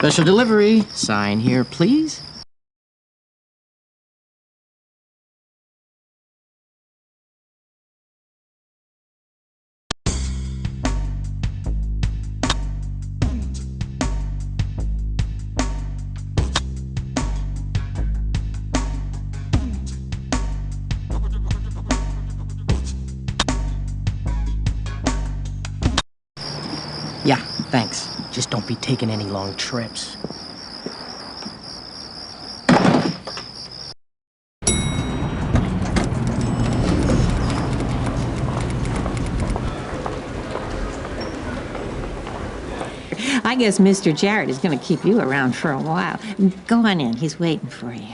Special delivery. Sign here, please. Yeah, thanks. Just don't be taking any long trips. I guess Mr. Jarrett is going to keep you around for a while. Go on in. He's waiting for you.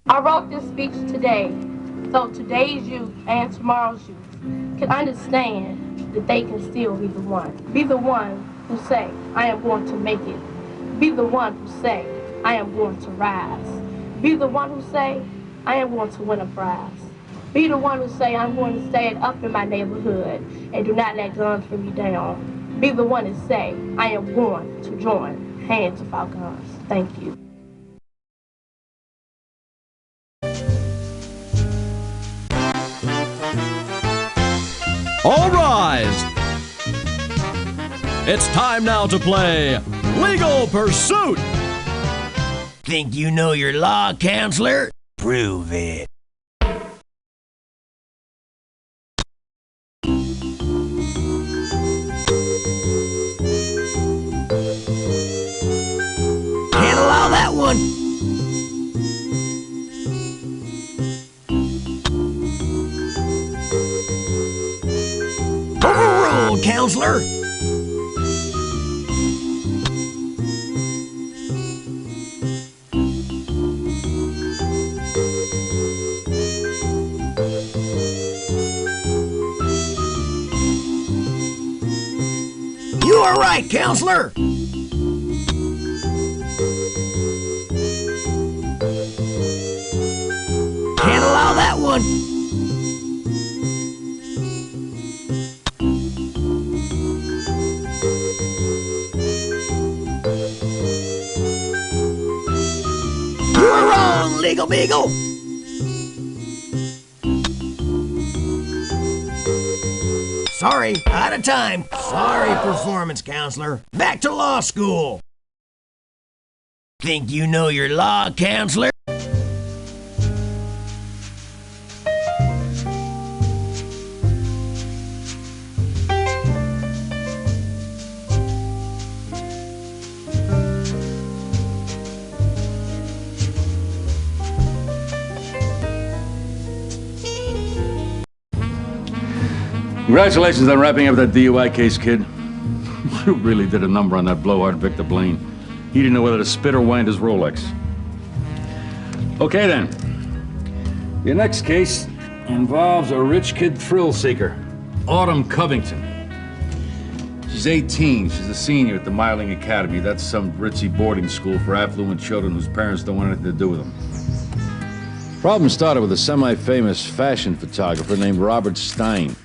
I wrote this speech today, so today's youth and tomorrow's youth can understand that they can still be the one. Be the one who say, I am going to make it. Be the one who say, I am going to rise. Be the one who say, I am going to win a prize. Be the one who say, I'm going to stand up in my neighborhood and do not let guns bring me down. Be the one to say, I am going to join hands without guns. Thank you. All rise! It's time now to play Legal Pursuit! Think you know your law, counselor? Prove it. Can't allow that one. Overruled, counselor. You are right, counselor. Can't allow that one. You are wrong, Legal Beagle. Sorry, out of time. Sorry, performance counselor. Back to law school. Think you know your law, counselor? Congratulations on wrapping up that DUI case, kid. You really did a number on that blowhard Victor Blaine. He didn't know whether to spit or wind his Rolex. Okay, then. Your next case involves a rich kid thrill seeker, Autumn Covington. She's 18. She's a senior at the Miling Academy. That's some ritzy boarding school for affluent children whose parents don't want anything to do with them. Problem started with a semi-famous fashion photographer named Robert Stein.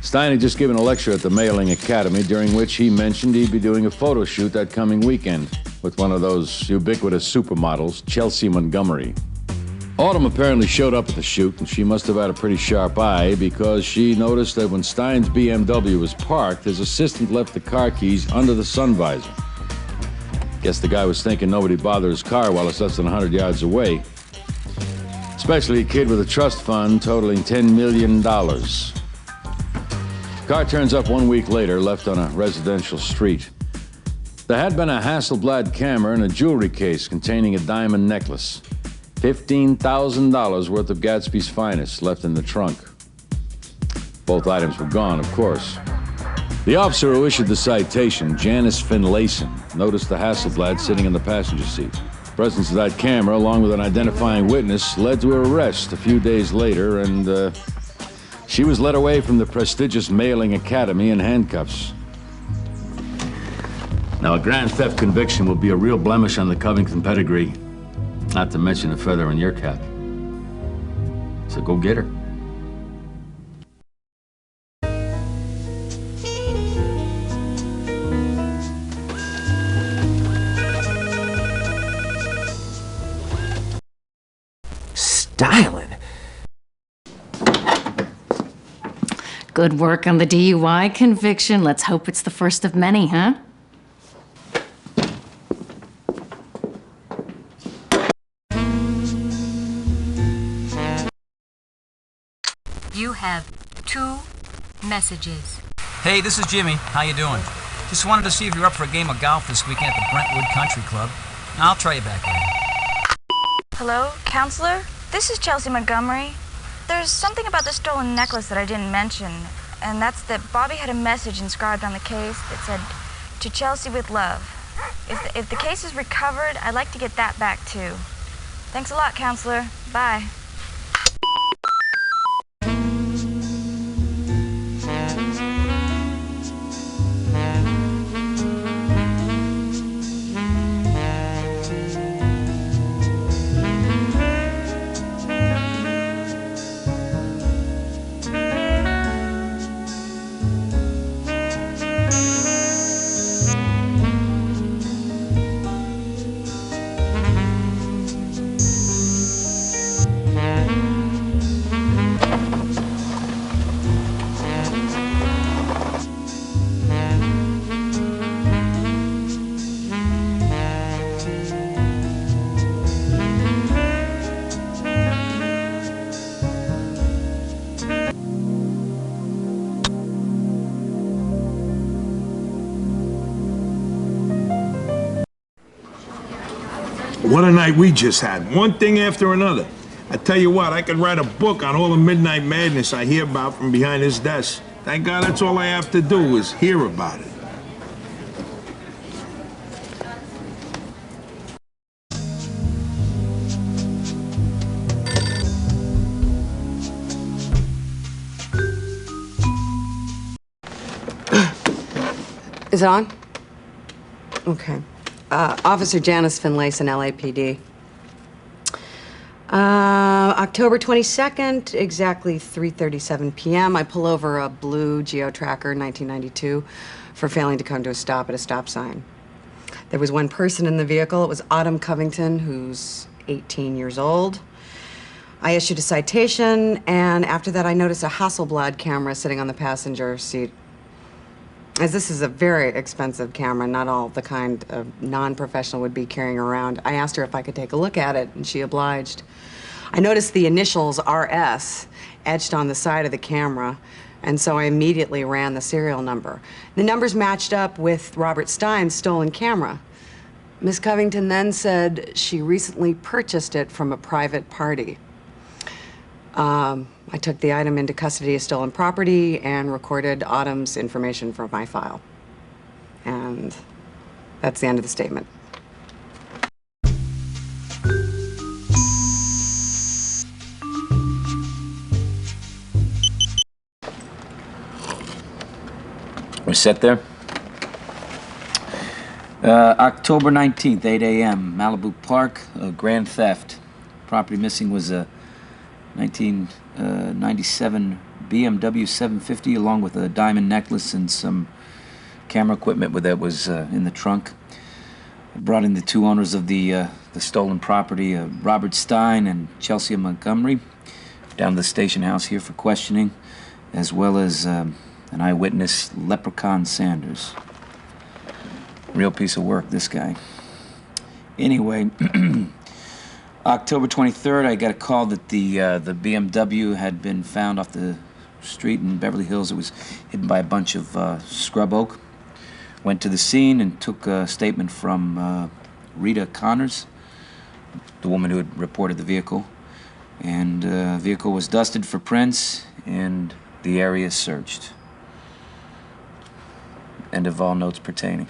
Stein had just given a lecture at the Mailing Academy, during which he mentioned he'd be doing a photo shoot that coming weekend with one of those ubiquitous supermodels, Chelsea Montgomery. Autumn apparently showed up at the shoot, and she must have had a pretty sharp eye because she noticed that when Stein's BMW was parked, his assistant left the car keys under the sun visor. Guess the guy was thinking nobody bothered his car while it's less than 100 yards away. Especially a kid with a trust fund totaling $10 million. Car turns up 1 week later, left on a residential street. There had been a Hasselblad camera and a jewelry case containing a diamond necklace. $15,000 worth of Gatsby's finest left in the trunk. Both items were gone, of course. The officer who issued the citation, Janice Finlayson, noticed the Hasselblad sitting in the passenger seat. Presence of that camera, along with an identifying witness, led to her arrest a few days later, and she was led away from the prestigious Mailing Academy in handcuffs. Now, a grand theft conviction will be a real blemish on the Covington pedigree, not to mention a feather in your cap. So go get her. Styling. Good work on the DUI conviction. Let's hope it's the first of many, huh? You have 2 messages. Hey, this is Jimmy. How you doing? Just wanted to see if you're up for a game of golf this weekend at the Brentwood Country Club. I'll try you back later. Hello, counselor? This is Chelsea Montgomery. There's something about the stolen necklace that I didn't mention, and that's that Bobby had a message inscribed on the case that said, "To Chelsea with love." If the case is recovered, I'd like to get that back too. Thanks a lot, counselor. Bye. What a night we just had. One thing after another. I tell you what, I could write a book on all the midnight madness I hear about from behind his desk. Thank God that's all I have to do is hear about it. Is it on? Okay. Officer Janice Finlayson, LAPD. October 22nd, exactly 3:37 p.m., I pull over a blue Geo Tracker 1992 for failing to come to a stop at a stop sign. There was one person in the vehicle. It was Autumn Covington, who's 18 years old. I issued a citation, and after that, I noticed a Hasselblad camera sitting on the passenger seat. As this is a very expensive camera, not all the kind a non-professional would be carrying around, I asked her if I could take a look at it, and she obliged. I noticed the initials RS etched on the side of the camera, and so I immediately ran the serial number. The numbers matched up with Robert Stein's stolen camera. Miss Covington then said she recently purchased it from a private party. I took the item into custody as stolen property and recorded Autumn's information from my file. And that's the end of the statement. We're set there? October 19th, 8 a.m., Malibu Park, grand theft. Property missing was a 1997 BMW 750 along with a diamond necklace and some camera equipment that was in the trunk. I brought in the 2 owners of the stolen property, Robert Stein and Chelsea Montgomery, down to the station house here for questioning, as well as an eyewitness, Leprechaun Sanders. Real piece of work, this guy. Anyway, October 23rd, I got a call that the BMW had been found off the street in Beverly Hills. It was hidden by a bunch of scrub oak. Went to the scene and took a statement from Rita Connors, the woman who had reported the vehicle. And the vehicle was dusted for prints and the area searched. End of all notes pertaining.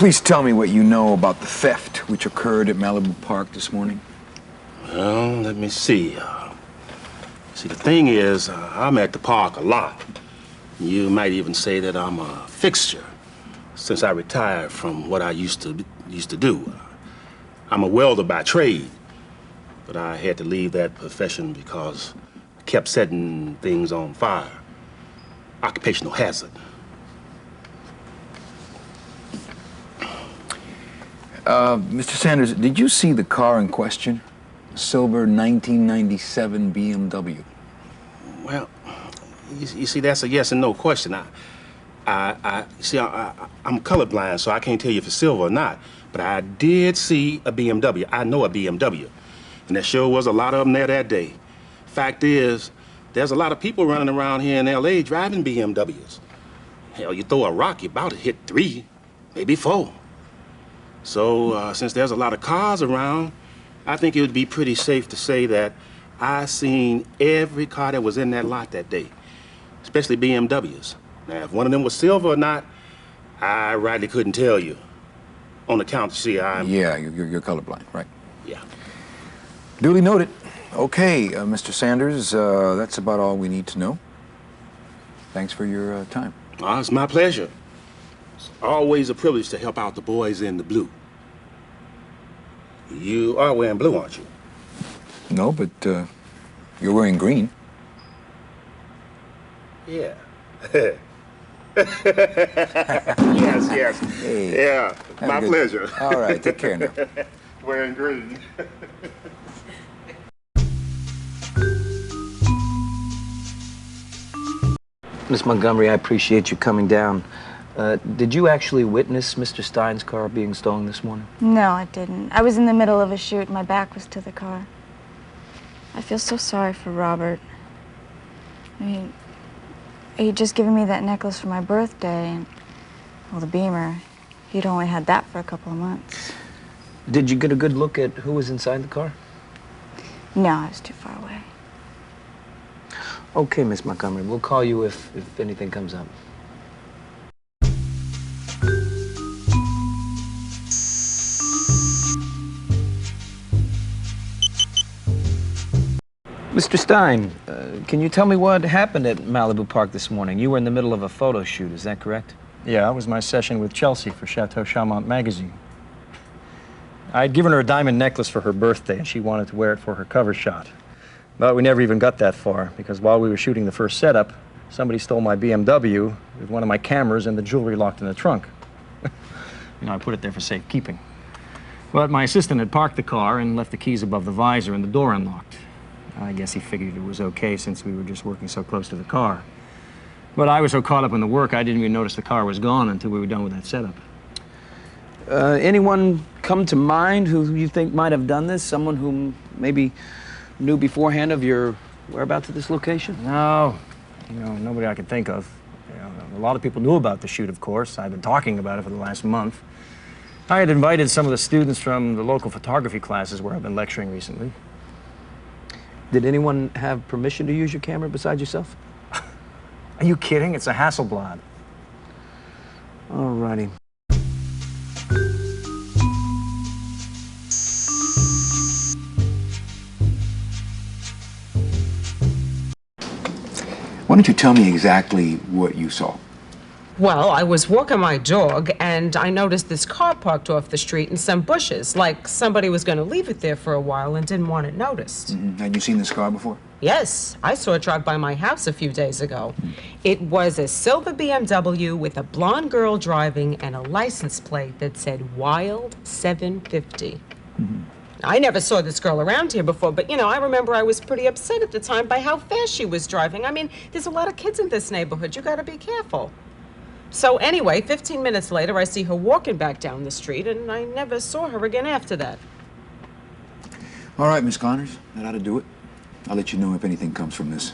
please tell me what you know about the theft which occurred at Malibu Park this morning? Well, let me see. See, the thing is, I'm at the park a lot. You might even say that I'm a fixture since I retired from what I used to do. I'm a welder by trade, but I had to leave that profession because I kept setting things on fire. Occupational hazard. Mr. Sanders, did you see the car in question? A silver 1997 BMW. Well, you see, that's a yes and no question. I'm colorblind, so I can't tell you if it's silver or not. But I did see a BMW. I know a BMW. And there sure was a lot of them there that day. Fact is, there's a lot of people running around here in L.A. driving BMWs. Hell, you throw a rock, you're about to hit 3, maybe 4. So, since there's a lot of cars around, I think it would be pretty safe to say that I seen every car that was in that lot that day, especially BMWs. Now, if one of them was silver or not, I rightly couldn't tell you. On account, see, I'm... Yeah, you're colorblind, right? Yeah. Duly noted. Okay, Mr. Sanders, that's about all we need to know. Thanks for your time. Oh, it's my pleasure. It's always a privilege to help out the boys in the blue. You are wearing blue, aren't you? No, but you're wearing green. Yeah. Yes. Hey, yeah, my pleasure. All right, take care now. Wearing green. Miss Montgomery, I appreciate you coming down. Did you actually witness Mr. Stein's car being stolen this morning? No, I didn't. I was in the middle of a shoot and my back was to the car. I feel so sorry for Robert. I mean, he'd just given me that necklace for my birthday and, well, the Beamer, he'd only had that for a couple of months. Did you get a good look at who was inside the car? No, I was too far away. Okay, Miss Montgomery, we'll call you if anything comes up. Mr. Stein, can you tell me what happened at Malibu Park this morning? You were in the middle of a photo shoot, is that correct? Yeah, it was my session with Chelsea for Chateau Chaumont magazine. I'd given her a diamond necklace for her birthday, and she wanted to wear it for her cover shot. But we never even got that far, because while we were shooting the first setup, somebody stole my BMW with one of my cameras and the jewelry locked in the trunk. I put it there for safekeeping. But my assistant had parked the car and left the keys above the visor and the door unlocked. I guess he figured it was okay since we were just working so close to the car. But I was so caught up in the work, I didn't even notice the car was gone until we were done with that setup. Anyone come to mind who you think might have done this? Someone who maybe knew beforehand of your whereabouts at this location? No, nobody I could think of. A lot of people knew about the shoot, of course. I've been talking about it for the last month. I had invited some of the students from the local photography classes where I've been lecturing recently. Did anyone have permission to use your camera besides yourself? Are you kidding? It's a Hasselblad. All righty. Why don't you tell me exactly what you saw? Well, I was walking my dog, and I noticed this car parked off the street in some bushes, like somebody was going to leave it there for a while and didn't want it noticed. Had you seen this car before? Yes, I saw it drive by my house a few days ago. It was a silver BMW with a blonde girl driving and a license plate that said Wild 750. I never saw this girl around here before, but, I remember I was pretty upset at the time by how fast she was driving. I mean, there's a lot of kids in this neighborhood. You gotta be careful. So anyway, 15 minutes later, I see her walking back down the street, and I never saw her again after that. All right, Miss Connors, that ought to do it. I'll let you know if anything comes from this.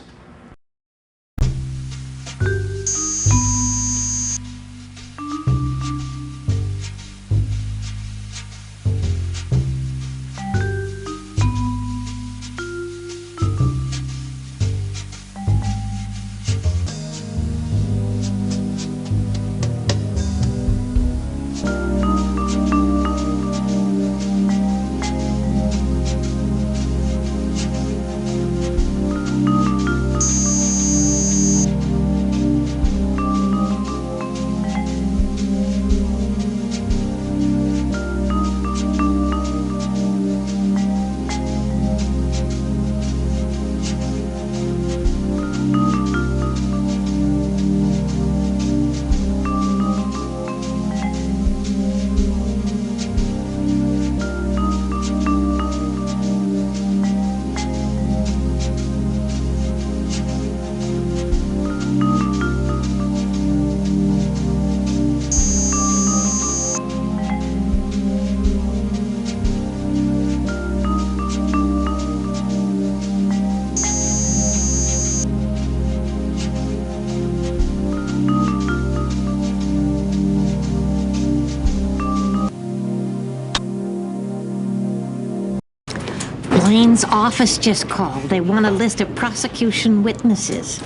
Blaine's office just called. They want a list of prosecution witnesses.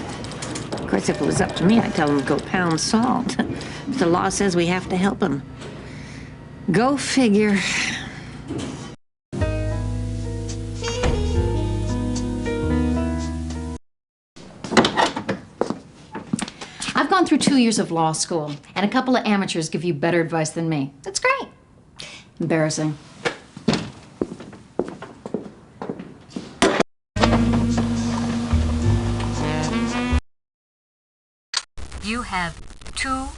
Of course, if it was up to me, I'd tell them to go pound salt. But the law says we have to help them. Go figure. I've gone through 2 years of law school, and a couple of amateurs give you better advice than me. That's great. Embarrassing. You have 2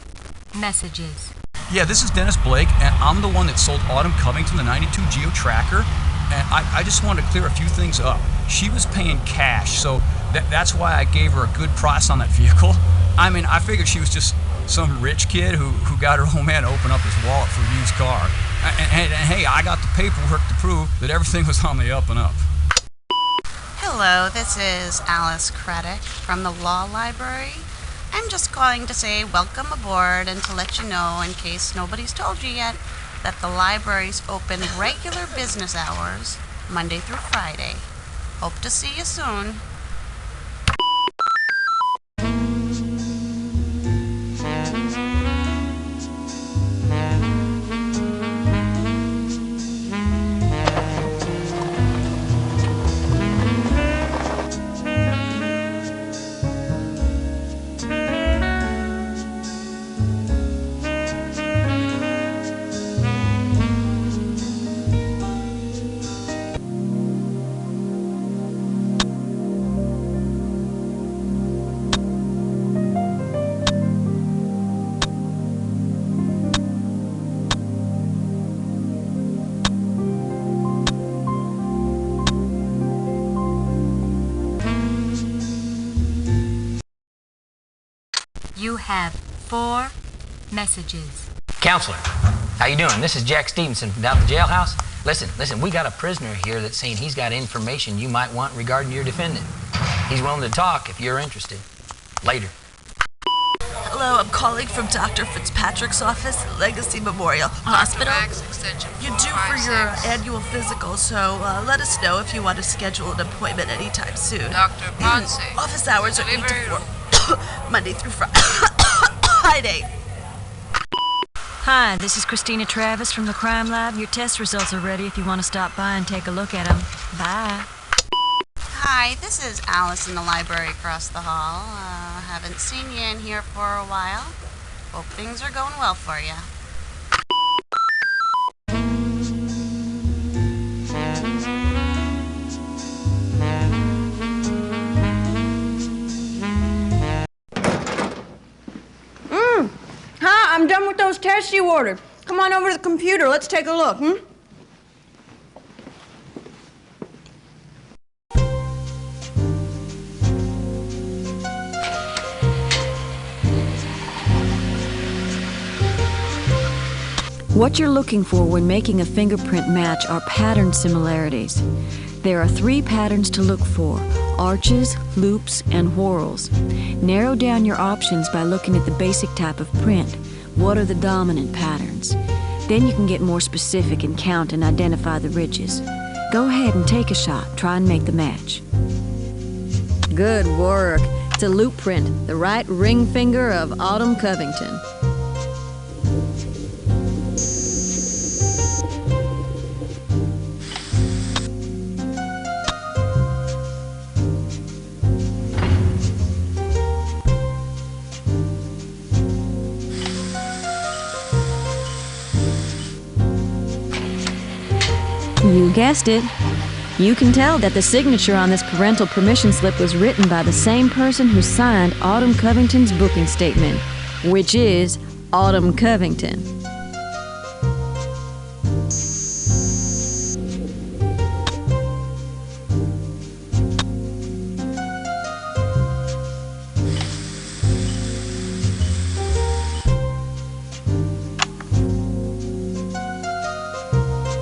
messages. Yeah, this is Dennis Blake, and I'm the one that sold Autumn Covington the 92 Geo Tracker, and I just wanted to clear a few things up. She was paying cash, so that's why I gave her a good price on that vehicle. I mean, I figured she was just some rich kid who got her old man to open up his wallet for a used car. And hey, I got the paperwork to prove that everything was on the up and up. Hello, this is Alice Craddock from the Law Library. I'm just calling to say welcome aboard and to let you know, in case nobody's told you yet, that the library's open regular business hours, Monday through Friday. Hope to see you soon. You have 4 messages. Counselor, how you doing? This is Jack Stevenson from down at the jailhouse. Listen, we got a prisoner here that's saying he's got information you might want regarding your defendant. He's willing to talk if you're interested. Later. Hello, I'm calling from Dr. Fitzpatrick's office at Legacy Memorial Hospital. You're due for your annual physical, so let us know if you want to schedule an appointment anytime soon. Dr. Ponce. Office hours are 8 to 4, Monday through Friday. Hi, this is Christina Travis from the Crime Lab. Your test results are ready if you want to stop by and take a look at them. Bye. Hi, this is Alice in the library across the hall. Haven't seen you in here for a while. Hope things are going well for you. Hi, I'm done with those tests you ordered. Come on over to the computer. Let's take a look, What you're looking for when making a fingerprint match are pattern similarities. There are 3 patterns to look for: arches, loops, and whorls. Narrow down your options by looking at the basic type of print. What are the dominant patterns? Then you can get more specific and count and identify the ridges. Go ahead and take a shot. Try and make the match. Good work. It's a loop print, the right ring finger of Autumn Covington. You guessed it. You can tell that the signature on this parental permission slip was written by the same person who signed Autumn Covington's booking statement, which is Autumn Covington.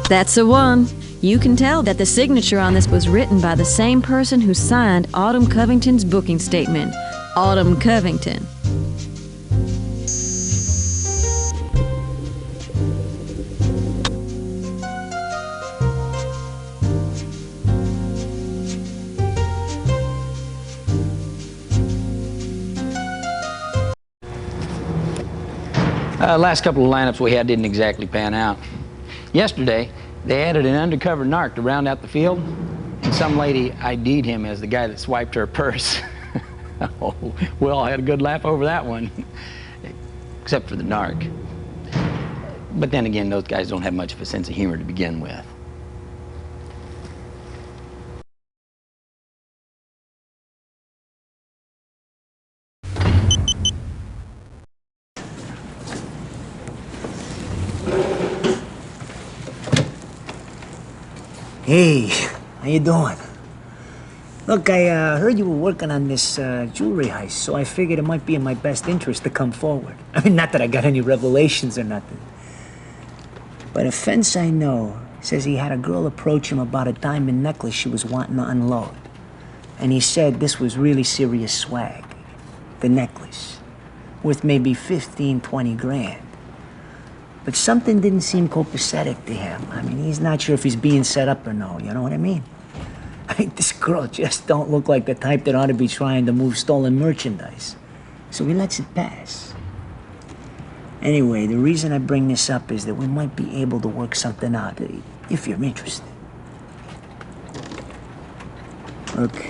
That's the one. You can tell that the signature on this was written by the same person who signed Autumn Covington's booking statement, Autumn Covington. Last couple of lineups we had didn't exactly pan out. Yesterday, they added an undercover narc to round out the field, and some lady ID'd him as the guy that swiped her purse. Oh, we all had a good laugh over that one, except for the narc. But then again, those guys don't have much of a sense of humor to begin with. Hey, how you doing? Look, I heard you were working on this jewelry heist, so I figured it might be in my best interest to come forward. I mean, not that I got any revelations or nothing. But a fence I know says he had a girl approach him about a diamond necklace she was wanting to unload. And he said this was really serious swag. The necklace. Worth maybe 15, 20 grand. But something didn't seem copacetic to him. I mean, he's not sure if he's being set up or no, you know what I mean? I mean, this girl just don't look like the type that ought to be trying to move stolen merchandise. So he lets it pass. Anyway, the reason I bring this up is that we might be able to work something out, if you're interested. Look,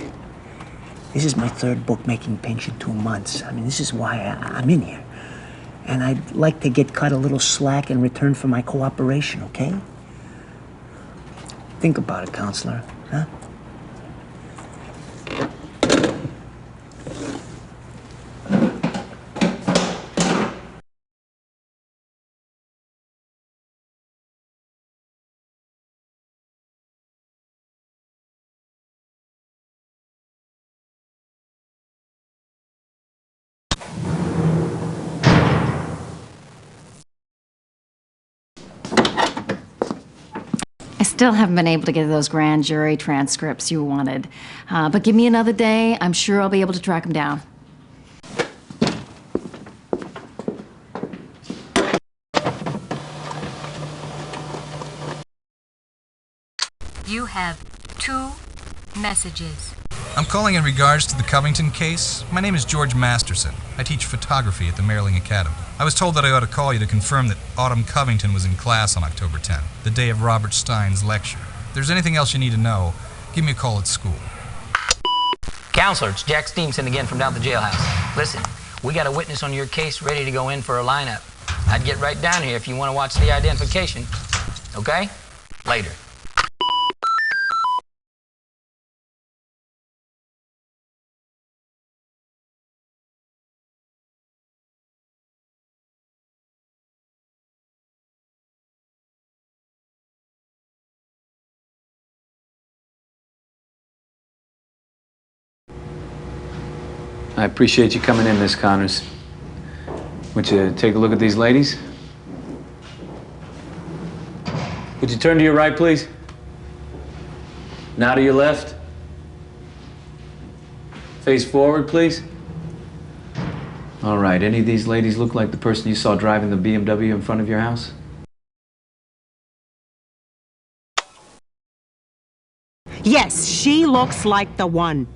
this is my third bookmaking pinch in 2 months. I mean, this is why I'm in here. And I'd like to get cut a little slack in return for my cooperation, okay? Think about it, counselor, huh? I still haven't been able to get those grand jury transcripts you wanted. But give me another day, I'm sure I'll be able to track them down. You have 2 messages. I'm calling in regards to the Covington case. My name is George Masterson. I teach photography at the Maryland Academy. I was told that I ought to call you to confirm that Autumn Covington was in class on October 10th, the day of Robert Stein's lecture. If there's anything else you need to know, give me a call at school. Counselor, it's Jack Stevenson again from down at the jailhouse. Listen, we got a witness on your case ready to go in for a lineup. I'd get right down here if you want to watch the identification. Okay? Later. I appreciate you coming in, Miss Connors. Would you take a look at these ladies? Would you turn to your right, please? Now to your left. Face forward, please. All right, any of these ladies look like the person you saw driving the BMW in front of your house? Yes, she looks like the one.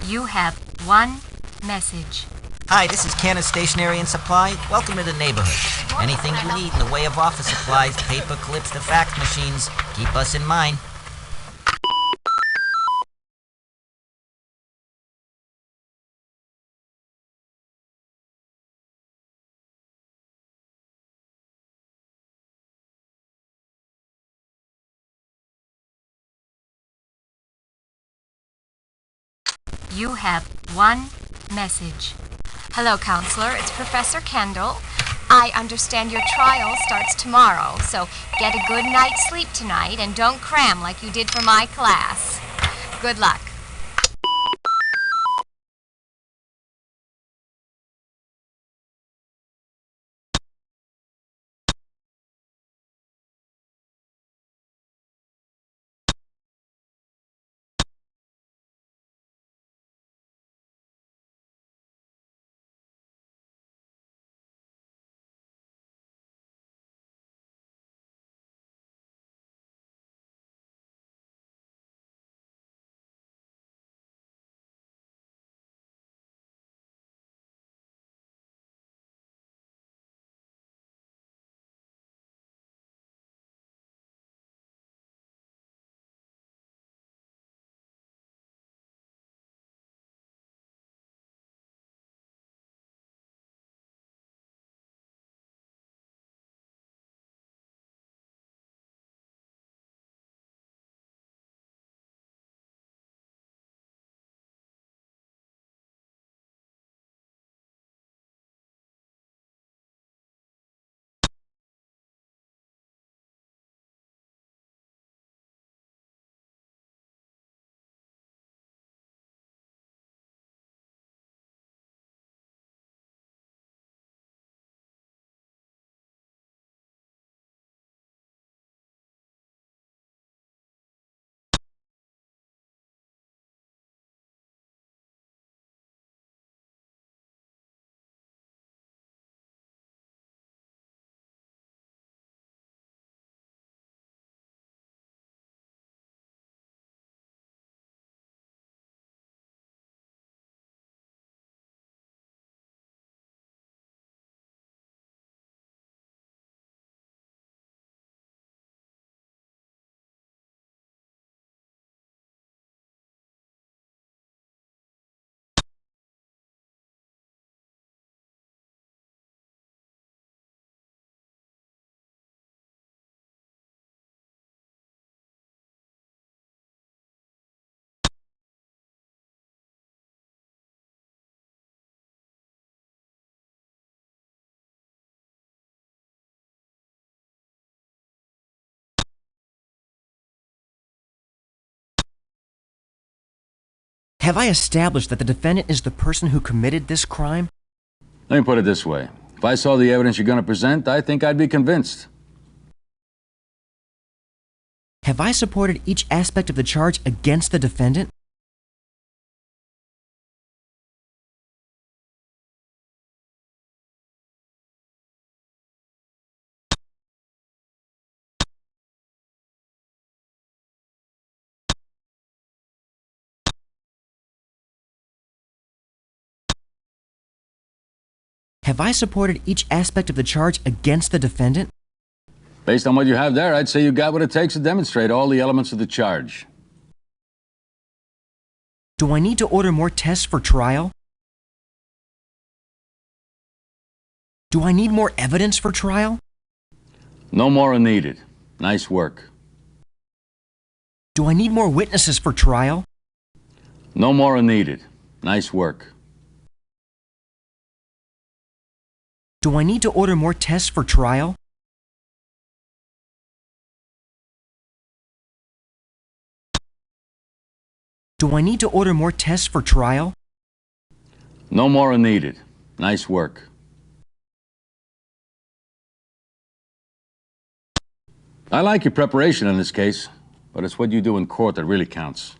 You have 1 message. Hi, this is Canna Stationery and Supply. Welcome to the neighborhood. Anything you need in the way of office supplies, paper clips to fax machines, keep us in mind. You have 1 message. Hello, counselor. It's Professor Kendall. I understand your trial starts tomorrow, so get a good night's sleep tonight and don't cram like you did for my class. Good luck. Have I established that the defendant is the person who committed this crime? Let me put it this way. If I saw the evidence you're going to present, I think I'd be convinced. Have I supported each aspect of the charge against the defendant? Have I supported each aspect of the charge against the defendant? Based on what you have there, I'd say you got what it takes to demonstrate all the elements of the charge. Do I need to order more tests for trial? Do I need more evidence for trial? No more are needed. Nice work. Do I need more witnesses for trial? No more are needed. Nice work. Do I need to order more tests for trial? Do I need to order more tests for trial? No more are needed. Nice work. I like your preparation in this case, but it's what you do in court that really counts.